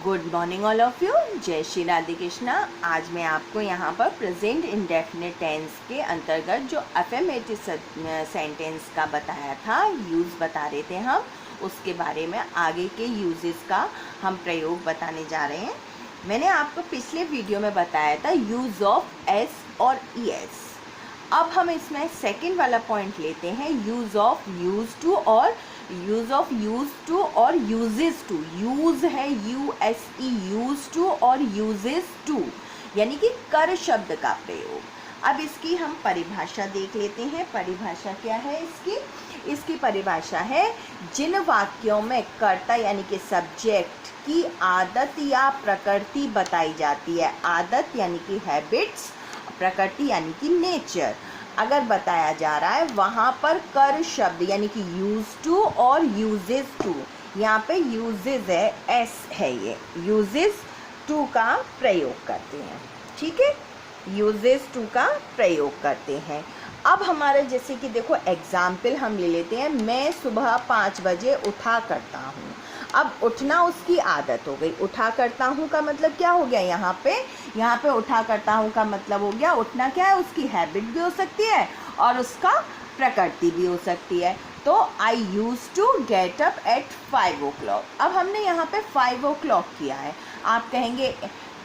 Good morning all of you. जय श्री राधे कृष्णा। आज मैं आपको यहाँ पर प्रेजेंट इंडेफिनिट टेंस के अंतर्गत जो अफर्मेटिव सेंटेंस का बताया था, यूज़ बता रहे थे हम, उसके बारे में आगे के यूजेस का हम प्रयोग बताने जा रहे हैं। मैंने आपको पिछले वीडियो में बताया था यूज़ ऑफ एस और ई एस। अब हम इसमें सेकंड वाला पॉइंट लेते हैं, यूज़ ऑफ यूज टू और यूज़ ऑफ यूज टू और यूजेस टू। यूज़ है USE, यूज टू और यूजेस टू, यानी कि कर शब्द का प्रयोग। अब इसकी हम परिभाषा देख लेते हैं। परिभाषा क्या है इसकी? इसकी परिभाषा है, जिन वाक्यों में कर्ता यानी कि सब्जेक्ट की आदत या प्रकृति बताई जाती है, आदत यानी कि हैबिट्स, प्रकृति यानी कि नेचर अगर बताया जा रहा है, वहाँ पर कर शब्द यानी कि यूज टू और यूजेस टू, यहाँ पे यूजेस है, एस है, ये यूजेस टू का प्रयोग करते हैं। ठीक है, यूजेस टू का प्रयोग करते हैं। अब हमारे जैसे कि देखो एग्जाम्पल हम ले लेते हैं। मैं सुबह 5 बजे उठा करता हूँ। अब उठना उसकी आदत हो गई। उठा करता हूँ का मतलब क्या हो गया? यहाँ पे उठा करता हूँ का मतलब हो गया, उठना क्या है? उसकी हैबिट भी हो सकती है और उसका प्रकृति भी हो सकती है। तो I use to get up at 5 o'clock। अब हमने यहाँ पे 5 o'clock किया है। आप कहेंगे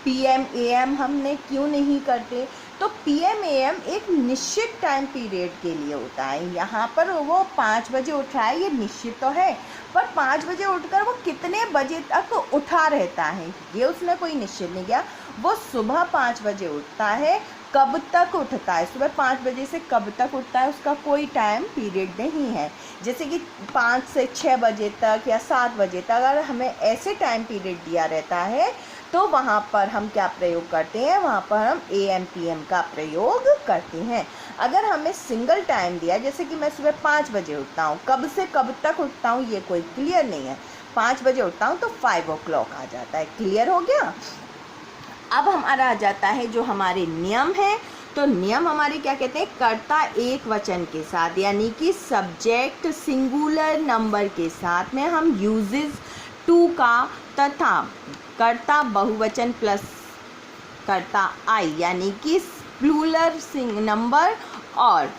PM AM हमने क्यों नहीं करते? तो PM AM एक निश्चित टाइम पीरियड के लिए होता है। यहाँ पर वो 5 बजे उठ रहा है, ये निश्चित तो है, पर 5 बजे उठकर वो कितने बजे तक उठा रहता है ये उसने कोई निश्चित नहीं किया। वो सुबह 5 बजे उठता है, कब तक उठता है, सुबह 5 बजे से कब तक उठता है, उसका कोई टाइम पीरियड नहीं है। जैसे कि 5 से 6 बजे तक या 7 बजे तक अगर हमें ऐसे टाइम पीरियड दिया रहता है, तो वहाँ पर हम क्या प्रयोग करते हैं? वहाँ पर हम AM PM का प्रयोग करते हैं। अगर हमें सिंगल टाइम दिया, जैसे कि मैं सुबह 5 बजे उठता हूँ, कब से कब तक उठता हूँ ये कोई क्लियर नहीं है। 5 बजे उठता हूँ तो 5 o'clock आ जाता है। क्लियर हो गया? अब हमारा आ जाता है जो हमारे नियम हैं। तो नियम हमारे क्या कहते हैं? कर्ता एक वचन के साथ यानी कि सब्जेक्ट सिंगुलर नंबर के साथ में हम यूजेस टू का तथा कर्ता बहुवचन प्लस कर्ता आई यानी कि प्लूरल नंबर और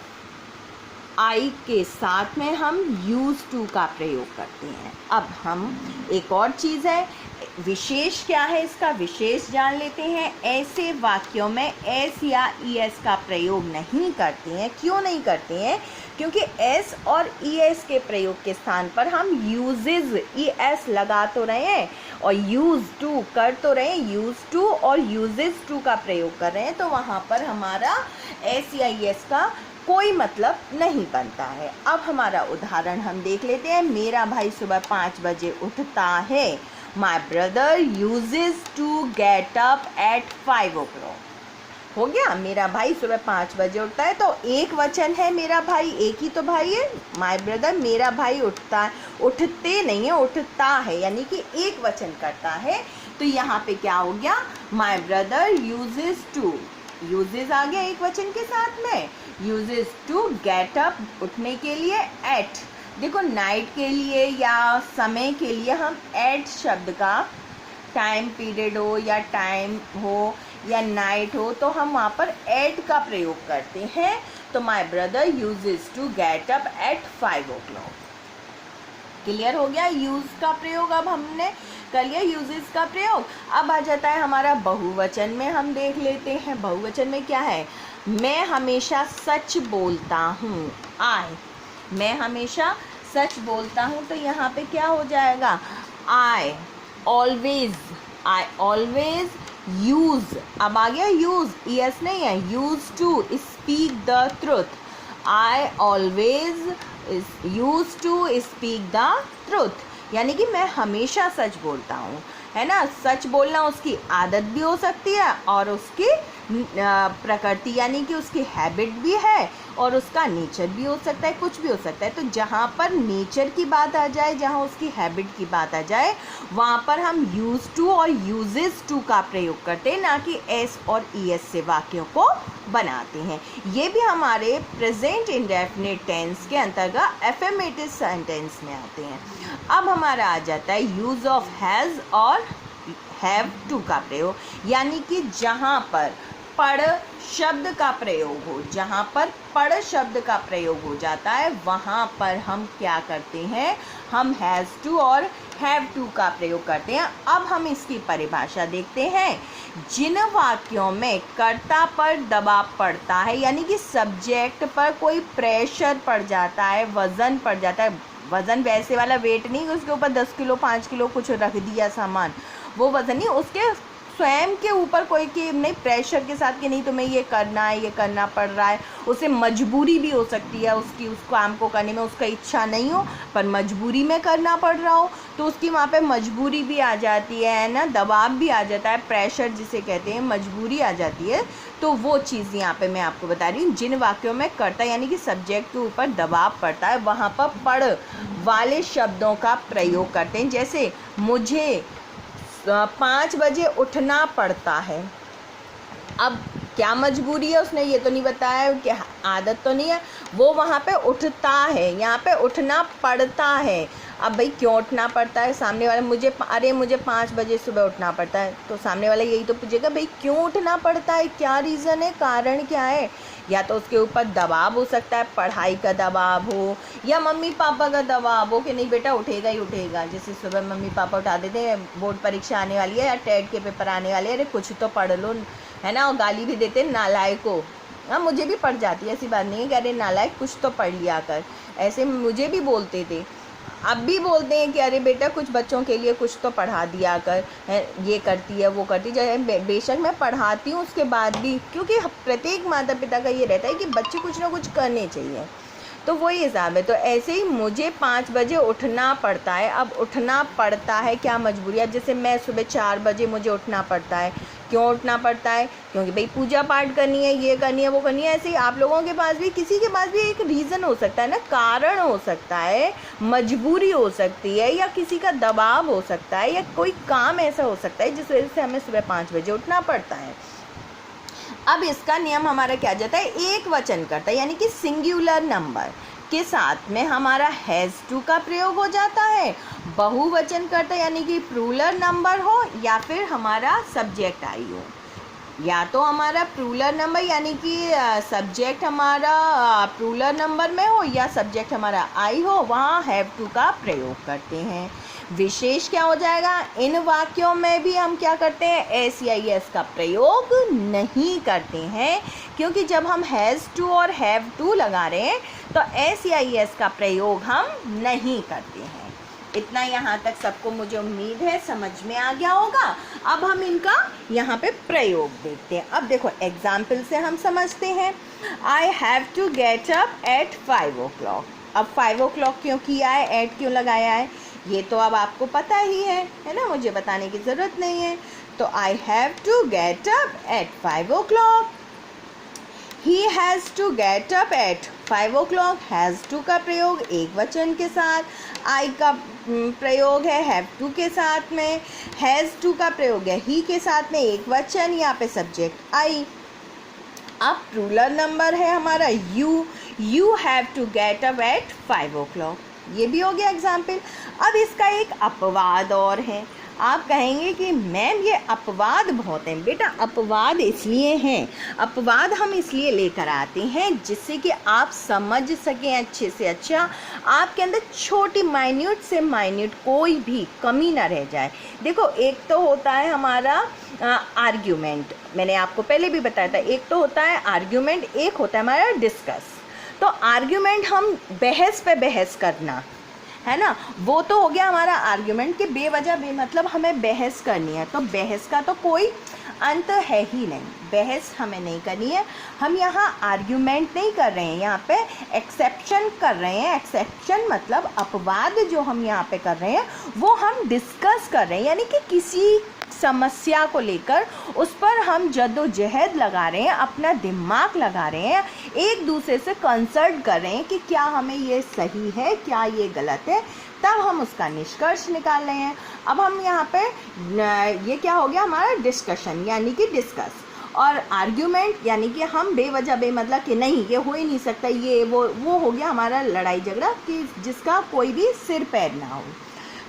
आई के साथ में हम यूज टू का प्रयोग करते हैं। अब हम एक और चीज़ है, विशेष क्या है इसका? विशेष जान लेते हैं। ऐसे वाक्यों में एस या ES का प्रयोग नहीं करते हैं। क्यों नहीं करते हैं? क्योंकि एस और ES के प्रयोग के स्थान पर हम यूजेस ES लगा तो रहे हैं और यूज टू कर तो रहे हैं, यूज टू और यूजेस टू का प्रयोग कर रहे हैं, तो वहाँ पर हमारा एस या ES का कोई मतलब नहीं बनता है। अब हमारा उदाहरण हम देख लेते हैं। मेरा भाई सुबह 5 बजे उठता है। My brother uses to get up at 5 o'clock। हो गया, मेरा भाई सुबह 5 बजे उठता है, तो एक वचन है मेरा भाई, एक ही तो भाई है, माई ब्रदर। मेरा भाई उठता है, उठते नहीं है, उठता है, यानी कि एक वचन करता है। तो यहाँ पे क्या हो गया? My brother uses to, uses आ गया एक वचन के साथ में, यूजेस टू गेट अप उठने के लिए, एट। देखो नाइट के लिए या समय के लिए हम एट शब्द का, टाइम पीरियड हो या टाइम हो या नाइट हो, तो हम वहाँ पर एट का प्रयोग करते हैं। तो my brother uses to get up at 5 o'clock। Clear हो गया? यूज का प्रयोग अब हमने कर लिया, यूजेस का प्रयोग। अब आ जाता है हमारा बहुवचन में। हम देख लेते हैं बहुवचन में क्या है। मैं हमेशा सच बोलता हूँ। मैं हमेशा सच बोलता हूँ, तो यहाँ पे क्या हो जाएगा? I always use. अब आ गया यूज, ES नहीं है, use to speak the truth. I always use to speak the truth, यानी कि मैं हमेशा सच बोलता हूँ, है ना। सच बोलना उसकी आदत भी हो सकती है और उसकी प्रकृति यानी कि उसकी हैबिट भी है और उसका नेचर भी हो सकता है, कुछ भी हो सकता है। तो जहाँ पर नेचर की बात आ जाए, जहाँ उसकी हैबिट की बात आ जाए, वहाँ पर हम यूज टू और यूजेस टू का प्रयोग करते हैं, ना कि एस और ES से वाक्यों को बनाते हैं। ये भी हमारे प्रेजेंट इंडेफिनिट टेंस के अंतर्गत अफर्मेटिव सेंटेंस में आते हैं। अब हमारा आ जाता है यूज़ ऑफ हैज़ और हैव टू का प्रयोग, यानी कि जहाँ पर पढ़ शब्द का प्रयोग हो, जहाँ पर पढ़ शब्द का प्रयोग हो जाता है वहाँ पर हम क्या करते हैं, हम हैज़ टू और हैव टू का प्रयोग करते हैं। अब हम इसकी परिभाषा देखते हैं। जिन वाक्यों में कर्ता पर दबाव पड़ता है, यानी कि सब्जेक्ट पर कोई प्रेशर पड़ जाता है, वज़न पड़ जाता है, वज़न वैसे वाला वेट नहीं, उसके ऊपर 10 किलो 5 किलो कुछ रख दिया सामान, वो वज़न नहीं, उसके स्वयं के ऊपर कोई कि नहीं प्रेशर के साथ कि नहीं तुम्हें ये करना है, ये करना पड़ रहा है, उसे मजबूरी भी हो सकती है उसकी, उस काम को करने में उसका इच्छा नहीं हो पर मजबूरी में करना पड़ रहा हो, तो उसकी वहाँ पे मजबूरी भी आ जाती है ना, दबाव भी आ जाता है, प्रेशर जिसे कहते हैं, मजबूरी आ जाती है। तो वो चीज़ यहाँ पे मैं आपको बता रही हूँ। जिन वाक्यों में कर्ता यानी कि सब्जेक्ट के ऊपर दबाव पड़ता है वहाँ पर पढ़ वाले शब्दों का प्रयोग करते हैं। जैसे मुझे 5 बजे उठना पड़ता है। अब क्या मजबूरी है, उसने ये तो नहीं बताया कि आदत तो नहीं है, वो वहाँ पे उठता है, यहाँ पे उठना पड़ता है। अब भाई क्यों उठना पड़ता है, सामने वाला मुझे 5 बजे सुबह उठना पड़ता है, तो सामने वाला यही तो पूछेगा भाई क्यों उठना पड़ता है, क्या रीज़न है, कारण क्या है। या तो उसके ऊपर दबाव हो सकता है, पढ़ाई का दबाव हो या मम्मी पापा का दबाव हो कि नहीं बेटा उठेगा ही उठेगा। जैसे सुबह मम्मी पापा उठा देते हैं, बोर्ड परीक्षा आने वाली है या टेट के पेपर आने वाले हैं, अरे कुछ तो पढ़ लो, है ना, और गाली भी देते नालायक को। हाँ, मुझे भी पड़ जाती है, ऐसी बात नहीं है कि अरे नालायक कुछ तो पढ़ लिया कर, ऐसे मुझे भी बोलते थे, अब भी बोलते हैं कि अरे बेटा कुछ बच्चों के लिए कुछ तो पढ़ा दिया कर, है ये करती है वो करती है। बेशक मैं पढ़ाती हूँ उसके बाद भी, क्योंकि प्रत्येक माता पिता का ये रहता है कि बच्चे कुछ ना कुछ करने चाहिए, तो वही हिसाब है। तो ऐसे ही मुझे 5 बजे उठना पड़ता है। अब उठना पड़ता है क्या मजबूरी है, जैसे मैं सुबह 4 बजे मुझे उठना पड़ता है, क्यों उठना पड़ता है, क्योंकि भाई पूजा पाठ करनी है, ये करनी है, वो करनी है। ऐसे ही आप लोगों के पास भी, किसी के पास भी एक रीज़न हो सकता है ना, कारण हो सकता है, मजबूरी हो सकती है, या किसी का दबाव हो सकता है, या कोई काम ऐसा हो सकता है जिस वजह से हमें सुबह 5 बजे उठना पड़ता है। अब इसका नियम हमारा क्या जाता है, एक वचन करता है, यानी कि सिंगुलर नंबर के साथ में हमारा हैज़ टू का प्रयोग हो जाता है। बहुवचन करता है यानी कि प्लूरल नंबर हो या फिर हमारा सब्जेक्ट आई हो, या तो हमारा प्लूरल नंबर यानी कि सब्जेक्ट हमारा प्लूरल नंबर में हो या सब्जेक्ट हमारा आई हो, वहाँ हैव टू का प्रयोग करते हैं। विशेष क्या हो जाएगा, इन वाक्यों में भी हम क्या करते हैं, एस या एस का प्रयोग नहीं करते हैं, क्योंकि जब हम हैज़ टू और हैव टू लगा रहे हैं तो एस या एस का प्रयोग हम नहीं करते हैं। इतना यहाँ तक सबको मुझे उम्मीद है समझ में आ गया होगा। अब हम इनका यहाँ पे प्रयोग देखते हैं। अब देखो एग्जाम्पल से हम समझते हैं। I have to get up at 5 o'clock। अब 5 o'clock क्यों किया है, एट क्यों लगाया है, ये तो अब आपको पता ही है ना, मुझे बताने की ज़रूरत नहीं है। तो I have to get up at 5 o'clock। He has to get up at 5 o'clock। Has to का प्रयोग एक वचन के साथ, आई का प्रयोग है हैव टू के साथ में, हैज़ टू का प्रयोग है ही के साथ में एक वचन, यहाँ पे सब्जेक्ट आई। अब प्लूरल नंबर है हमारा you have to get up at 5 o'clock। ये भी हो गया एग्जाम्पल। अब इसका एक अपवाद और है। आप कहेंगे कि मैम ये अपवाद बहुत हैं। बेटा अपवाद इसलिए हैं, अपवाद हम इसलिए लेकर आते हैं जिससे कि आप समझ सकें अच्छे से अच्छा, आपके अंदर छोटी माइन्यूट से माइन्यूट कोई भी कमी ना रह जाए। देखो एक तो होता है हमारा आर्ग्यूमेंट, मैंने आपको पहले भी बताया था, एक तो होता है आर्ग्यूमेंट, एक होता है हमारा डिस्कस। तो आर्ग्यूमेंट हम बहस पे बहस करना, है ना, वो तो हो गया हमारा आर्ग्यूमेंट कि बेवजह बेमतलब हमें बहस करनी है। तो बहस का तो कोई अंत है ही नहीं, बहस हमें नहीं करनी है। हम यहाँ आर्ग्यूमेंट नहीं कर रहे हैं, यहाँ पे एक्सेप्शन कर रहे हैं। एक्सेप्शन मतलब अपवाद जो हम यहाँ पे कर रहे हैं वो हम डिस्कस कर रहे हैं, यानी कि किसी समस्या को लेकर उस पर हम जद्दोजहद लगा रहे हैं, अपना दिमाग लगा रहे हैं, एक दूसरे से कंसल्ट कर रहे हैं कि क्या हमें ये सही है, क्या ये गलत है, तब हम उसका निष्कर्ष निकाल रहे हैं। अब हम यहाँ पे ये क्या हो गया हमारा डिस्कशन यानी कि डिस्कस, और आर्ग्यूमेंट यानी कि हम बेवजह बेमतलब कि नहीं ये हो ही नहीं सकता, ये वो हो गया हमारा लड़ाई झगड़ा कि जिसका कोई भी सिर पैर ना हो।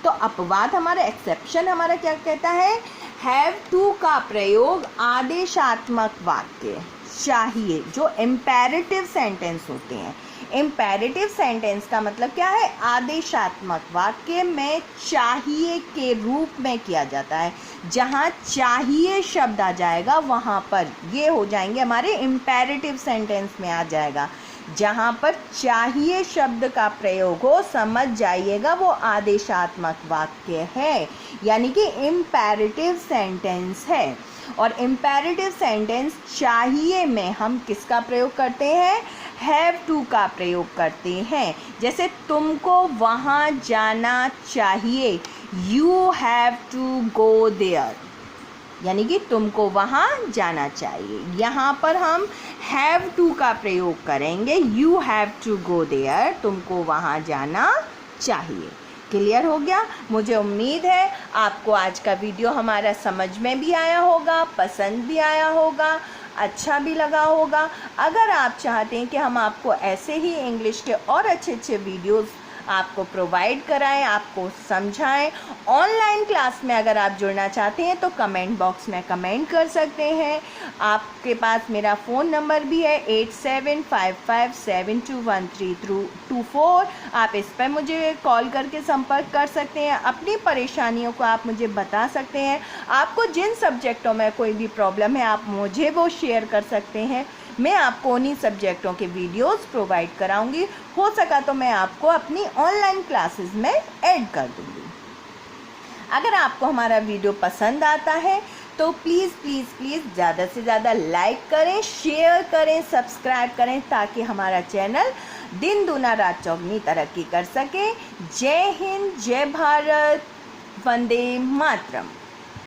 तो तो अपवाद हमारा, एक्सेप्शन हमारा क्या कहता है, हैव टू का प्रयोग आदेशात्मक वाक्य चाहिए जो इम्पेरेटिव सेंटेंस होते हैं। इम्पेरेटिव सेंटेंस का मतलब क्या है, आदेशात्मक वाक्य में चाहिए के रूप में किया जाता है। जहाँ चाहिए शब्द आ जाएगा वहाँ पर ये हो जाएंगे हमारे इम्पेरेटिव सेंटेंस में आ जाएगा। जहाँ पर चाहिए शब्द का प्रयोग हो, समझ जाइएगा वो आदेशात्मक वाक्य है, यानी कि इम्पेरेटिव सेंटेंस है। और इम्पेरेटिव सेंटेंस चाहिए में हम किसका प्रयोग करते हैं, हैव टू का प्रयोग करते हैं। जैसे तुमको वहाँ जाना चाहिए, you have to go there, यानी कि तुमको वहाँ जाना चाहिए। यहाँ पर हम हैव टू का प्रयोग करेंगे, you have to go there, तुमको वहाँ जाना चाहिए। क्लियर हो गया? मुझे उम्मीद है आपको आज का वीडियो हमारा समझ में भी आया होगा, पसंद भी आया होगा, अच्छा भी लगा होगा। अगर आप चाहते हैं कि हम आपको ऐसे ही इंग्लिश के और अच्छे अच्छे वीडियोस आपको प्रोवाइड कराएं, आपको समझाएं, ऑनलाइन क्लास में अगर आप जुड़ना चाहते हैं तो कमेंट बॉक्स में कमेंट कर सकते हैं। आपके पास मेरा फ़ोन नंबर भी है 8755721324। आप इस पर मुझे कॉल करके संपर्क कर सकते हैं। अपनी परेशानियों को आप मुझे बता सकते हैं। आपको जिन सब्जेक्टों में कोई भी प्रॉब्लम है आप मुझे वो शेयर कर सकते हैं। मैं आपको उन्हीं सब्जेक्टों के वीडियोस प्रोवाइड कराऊंगी। हो सका तो मैं आपको अपनी ऑनलाइन क्लासेस में ऐड कर दूंगी। अगर आपको हमारा वीडियो पसंद आता है तो प्लीज़ प्लीज़ प्लीज़ ज़्यादा से ज़्यादा लाइक करें, शेयर करें, सब्सक्राइब करें, ताकि हमारा चैनल दिन दूना रात चौगुनी तरक्की कर सके। जय हिंद, जय भारत, वंदे मातरम।